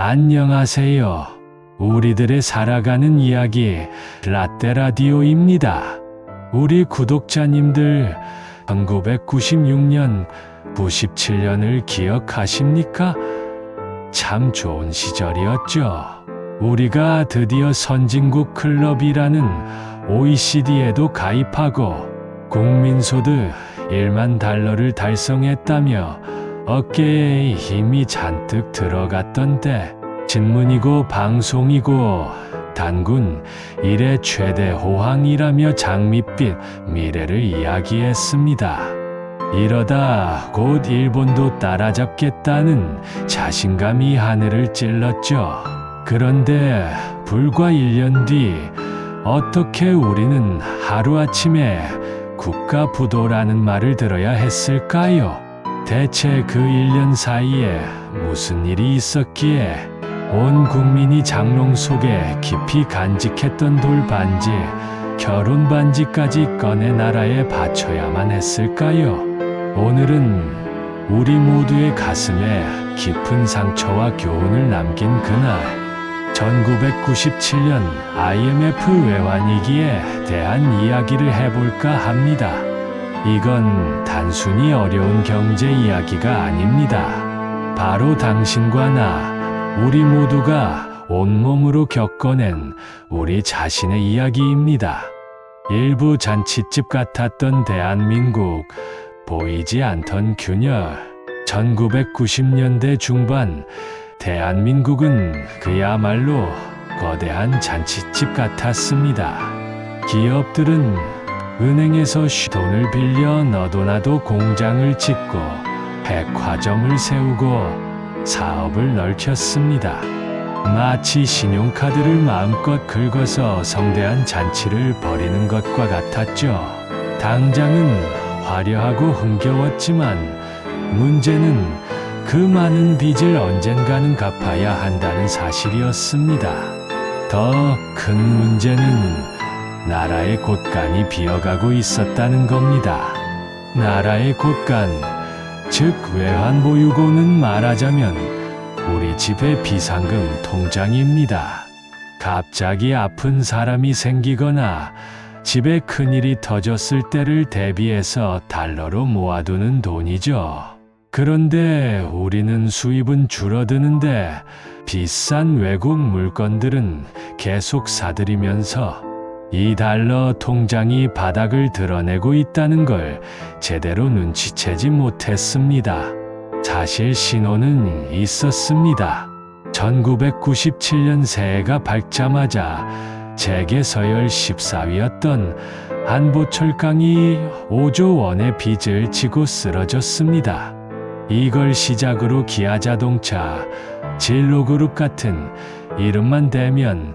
안녕하세요. 우리들의 살아가는 이야기 라떼라디오입니다. 우리 구독자님들 1996년, 97년을 기억하십니까? 참 좋은 시절이었죠. 우리가 드디어 선진국 클럽이라는 OECD에도 가입하고 국민소득 1만 달러를 달성했다며 어깨에 힘이 잔뜩 들어갔던 때, 신문이고 방송이고 단군 일의 최대 호황이라며 장밋빛 미래를 이야기했습니다. 이러다 곧 일본도 따라잡겠다는 자신감이 하늘을 찔렀죠. 그런데 불과 1년 뒤 어떻게 우리는 하루아침에 국가부도라는 말을 들어야 했을까요? 대체 그 1년 사이에 무슨 일이 있었기에 온 국민이 장롱 속에 깊이 간직했던 돌반지, 결혼반지까지 꺼내 나라에 바쳐야만 했을까요? 오늘은 우리 모두의 가슴에 깊은 상처와 교훈을 남긴 그날, 1997년 IMF 외환위기에 대한 이야기를 해볼까 합니다. 이건 단순히 어려운 경제 이야기가 아닙니다. 바로 당신과 나, 우리 모두가 온몸으로 겪어낸 우리 자신의 이야기입니다. 일부 잔칫집 같았던 대한민국, 보이지 않던 균열. 1990년대 중반, 대한민국은 그야말로 거대한 잔칫집 같았습니다. 기업들은 은행에서 돈을 빌려 너도나도 공장을 짓고 백화점을 세우고 사업을 넓혔습니다. 마치 신용카드를 마음껏 긁어서 성대한 잔치를 벌이는 것과 같았죠. 당장은 화려하고 흥겨웠지만 문제는 그 많은 빚을 언젠가는 갚아야 한다는 사실이었습니다. 더 큰 문제는 나라의 곳간이 비어가고 있었다는 겁니다. 나라의 곳간, 즉 외환보유고는 말하자면 우리 집의 비상금 통장입니다. 갑자기 아픈 사람이 생기거나 집에 큰일이 터졌을 때를 대비해서 달러로 모아두는 돈이죠. 그런데 우리는 수입은 줄어드는데 비싼 외국 물건들은 계속 사들이면서 이 달러 통장이 바닥을 드러내고 있다는 걸 제대로 눈치채지 못했습니다. 사실 신호는 있었습니다. 1997년 새해가 밝자마자 세계 서열 14위였던 한보철강이 5조 원의 빚을 지고 쓰러졌습니다. 이걸 시작으로 기아자동차, 진로그룹 같은 이름만 대면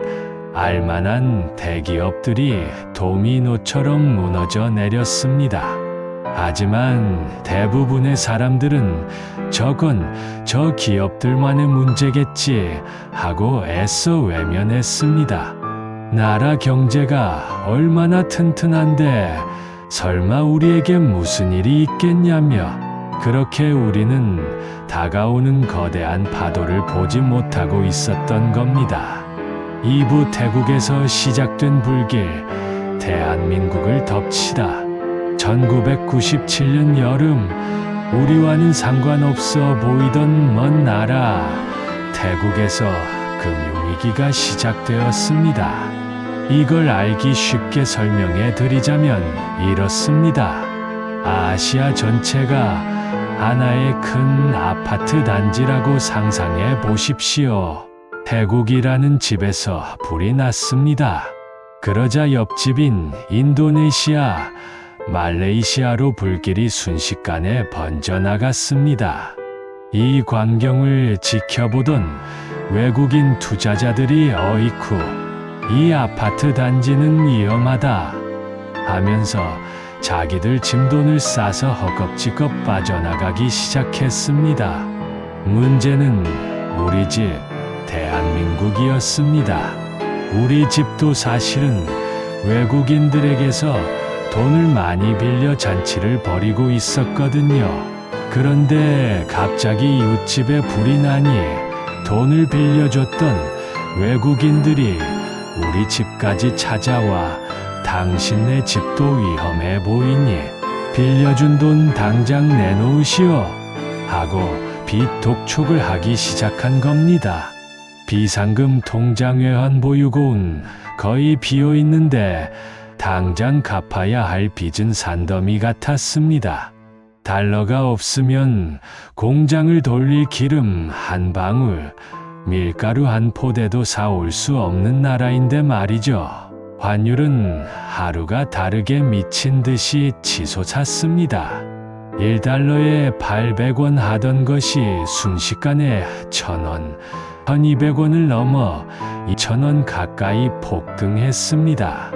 알만한 대기업들이 도미노처럼 무너져 내렸습니다. 하지만 대부분의 사람들은 저건 저 기업들만의 문제겠지 하고 애써 외면했습니다. 나라 경제가 얼마나 튼튼한데 설마 우리에게 무슨 일이 있겠냐며, 그렇게 우리는 다가오는 거대한 파도를 보지 못하고 있었던 겁니다. 이부 태국에서 시작된 불길, 대한민국을 덮치다. 1997년 여름, 우리와는 상관없어 보이던 먼 나라 태국에서 금융위기가 시작되었습니다. 이걸 알기 쉽게 설명해 드리자면 이렇습니다. 아시아 전체가 하나의 큰 아파트 단지라고 상상해 보십시오. 태국이라는 집에서 불이 났습니다. 그러자 옆집인 인도네시아, 말레이시아로 불길이 순식간에 번져나갔습니다. 이 광경을 지켜보던 외국인 투자자들이 어이쿠, 이 아파트 단지는 위험하다 하면서 자기들 짐돈을 싸서 허겁지겁 빠져나가기 시작했습니다. 문제는 우리 집, 대한민국이었습니다. 우리 집도 사실은 외국인들에게서 돈을 많이 빌려 잔치를 벌이고 있었거든요. 그런데 갑자기 이웃집에 불이 나니 돈을 빌려줬던 외국인들이 우리 집까지 찾아와 당신네 집도 위험해 보이니 빌려준 돈 당장 내놓으시오 하고 빚 독촉을 하기 시작한 겁니다. 비상금 통장 외환 보유고는 거의 비어있는데 당장 갚아야 할 빚은 산더미 같았습니다. 달러가 없으면 공장을 돌릴 기름 한 방울, 밀가루 한 포대도 사올 수 없는 나라인데 말이죠. 환율은 하루가 다르게 미친 듯이 치솟았습니다. 1달러에 800원 하던 것이 순식간에 1,000원, 1,200원을 넘어 2,000원 가까이 폭등했습니다.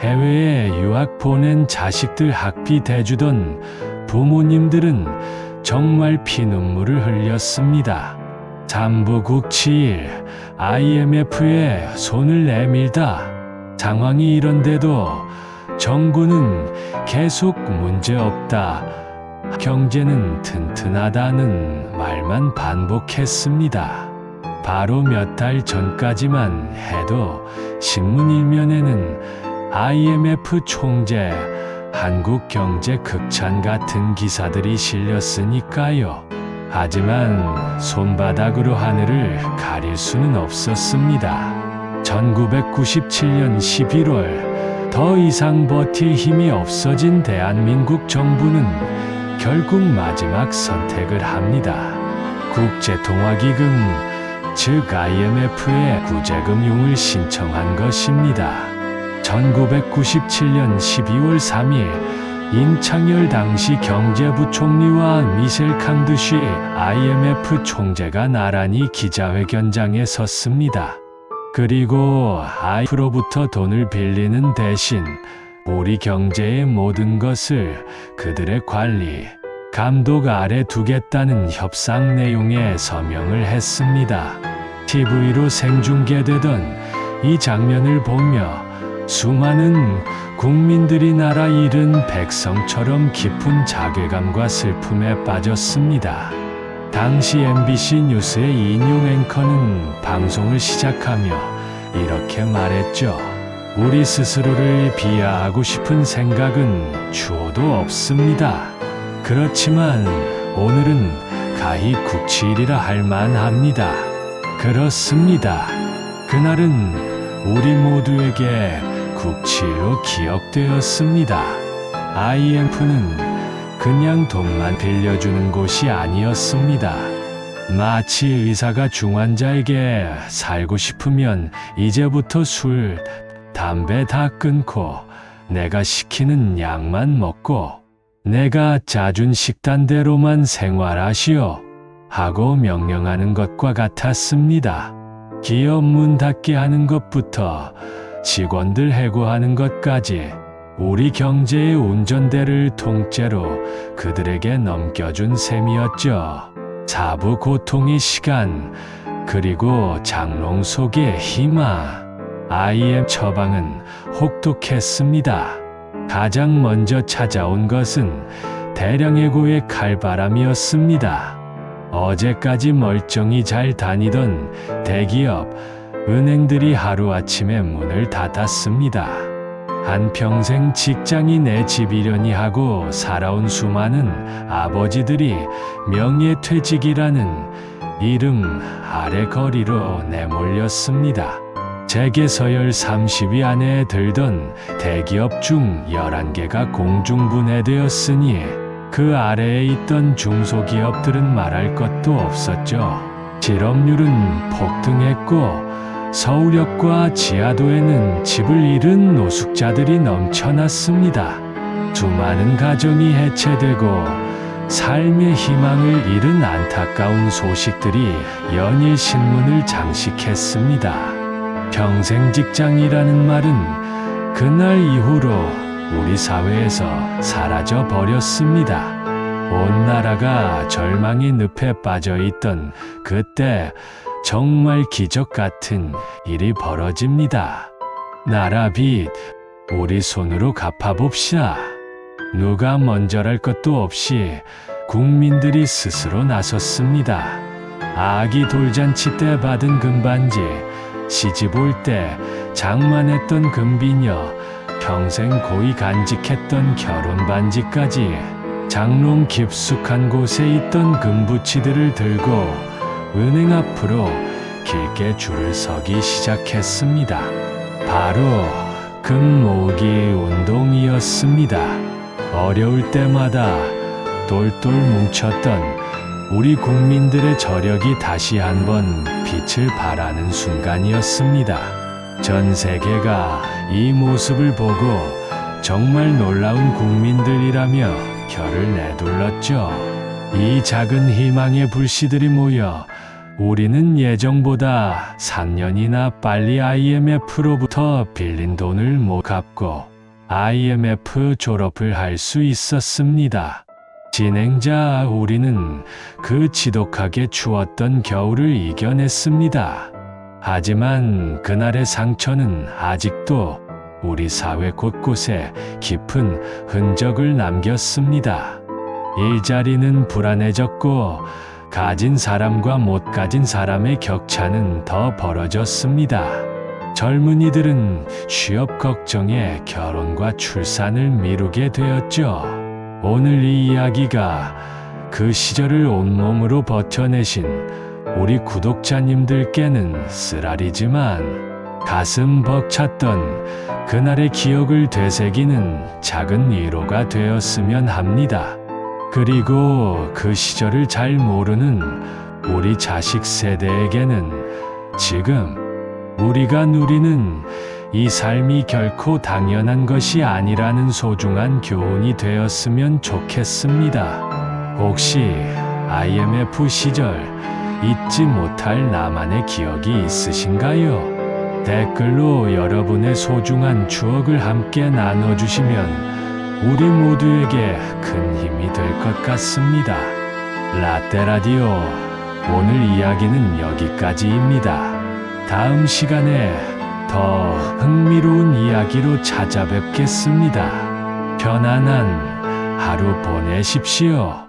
해외에 유학 보낸 자식들 학비 대주던 부모님들은 정말 피눈물을 흘렸습니다. 잠부국치일 IMF에 손을 내밀다. 상황이 이런데도 정부는 계속 문제없다, 경제는 튼튼하다는 말만 반복했습니다. 바로 몇 달 전까지만 해도 신문 일면에는 IMF 총재, 한국 경제 극찬 같은 기사들이 실렸으니까요. 하지만 손바닥으로 하늘을 가릴 수는 없었습니다. 1997년 11월 더 이상 버틸 힘이 없어진 대한민국 정부는 결국 마지막 선택을 합니다. 국제통화기금, 즉 IMF에 구제금융을 신청한 것입니다. 1997년 12월 3일 임창열 당시 경제부총리와 미셸 캉드쉬 IMF 총재가 나란히 기자회견장에 섰습니다. 그리고 IMF로부터 돈을 빌리는 대신 우리 경제의 모든 것을 그들의 관리, 감독 아래 두겠다는 협상 내용의 서명을 했습니다. TV로 생중계되던 이 장면을 보며 수많은 국민들이 나라 잃은 백성처럼 깊은 자괴감과 슬픔에 빠졌습니다. 당시 MBC 뉴스의 이인용 앵커는 방송을 시작하며 이렇게 말했죠. 우리 스스로를 비하하고 싶은 생각은 추호도 없습니다. 그렇지만 오늘은 가히 국치일이라 할 만합니다. 그렇습니다. 그날은 우리 모두에게 국치일로 기억되었습니다. IMF는 그냥 돈만 빌려주는 곳이 아니었습니다. 마치 의사가 중환자에게 살고 싶으면 이제부터 술, 담배 다 끊고 내가 시키는 약만 먹고 내가 짜준 식단대로만 생활하시오 하고 명령하는 것과 같았습니다. 기업 문 닫게 하는 것부터 직원들 해고하는 것까지 우리 경제의 운전대를 통째로 그들에게 넘겨준 셈이었죠. 사부 고통의 시간, 그리고 장롱 속의 희망. IMF 처방은 혹독했습니다. 가장 먼저 찾아온 것은 대량 해고의 칼바람이었습니다. 어제까지 멀쩡히 잘 다니던 대기업, 은행들이 하루아침에 문을 닫았습니다. 한평생 직장이 내 집이려니 하고 살아온 수많은 아버지들이 명예퇴직이라는 이름 아래 거리로 내몰렸습니다. 재계서열 30위 안에 들던 대기업 중 11개가 공중분해되었으니 그 아래에 있던 중소기업들은 말할 것도 없었죠. 실업률은 폭등했고 서울역과 지하도에는 집을 잃은 노숙자들이 넘쳐났습니다. 수많은 가정이 해체되고 삶의 희망을 잃은 안타까운 소식들이 연일 신문을 장식했습니다. 평생 직장이라는 말은 그날 이후로 우리 사회에서 사라져 버렸습니다. 온 나라가 절망의 늪에 빠져 있던 그때 정말 기적 같은 일이 벌어집니다. 나라 빚, 우리 손으로 갚아봅시다. 누가 먼저랄 것도 없이 국민들이 스스로 나섰습니다. 아기 돌잔치 때 받은 금반지, 시집 올 때 장만했던 금비녀, 평생 고이 간직했던 결혼반지까지 장롱 깊숙한 곳에 있던 금부치들을 들고 은행 앞으로 길게 줄을 서기 시작했습니다. 바로 금 모으기 운동이었습니다. 어려울 때마다 똘똘 뭉쳤던 우리 국민들의 저력이 다시 한번 빛을 발하는 순간이었습니다. 전 세계가 이 모습을 보고 정말 놀라운 국민들이라며 혀를 내둘렀죠. 이 작은 희망의 불씨들이 모여 우리는 예정보다 3년이나 빨리 IMF로부터 빌린 돈을 못 갚고 IMF 졸업을 할 수 있었습니다. 진행자 우리는 그 지독하게 추웠던 겨울을 이겨냈습니다. 하지만 그날의 상처는 아직도 우리 사회 곳곳에 깊은 흔적을 남겼습니다. 일자리는 불안해졌고 가진 사람과 못 가진 사람의 격차는 더 벌어졌습니다. 젊은이들은 취업 걱정에 결혼과 출산을 미루게 되었죠. 오늘 이 이야기가 그 시절을 온몸으로 버텨내신 우리 구독자님들께는 쓰라리지만 가슴 벅찼던 그날의 기억을 되새기는 작은 위로가 되었으면 합니다. 그리고 그 시절을 잘 모르는 우리 자식 세대에게는 지금 우리가 누리는 이 삶이 결코 당연한 것이 아니라는 소중한 교훈이 되었으면 좋겠습니다. 혹시 IMF 시절 잊지 못할 나만의 기억이 있으신가요? 댓글로 여러분의 소중한 추억을 함께 나눠주시면 우리 모두에게 큰 힘이 될 것 같습니다. 라떼라디오 오늘 이야기는 여기까지입니다. 다음 시간에 더 흥미로운 이야기로 찾아뵙겠습니다. 편안한 하루 보내십시오.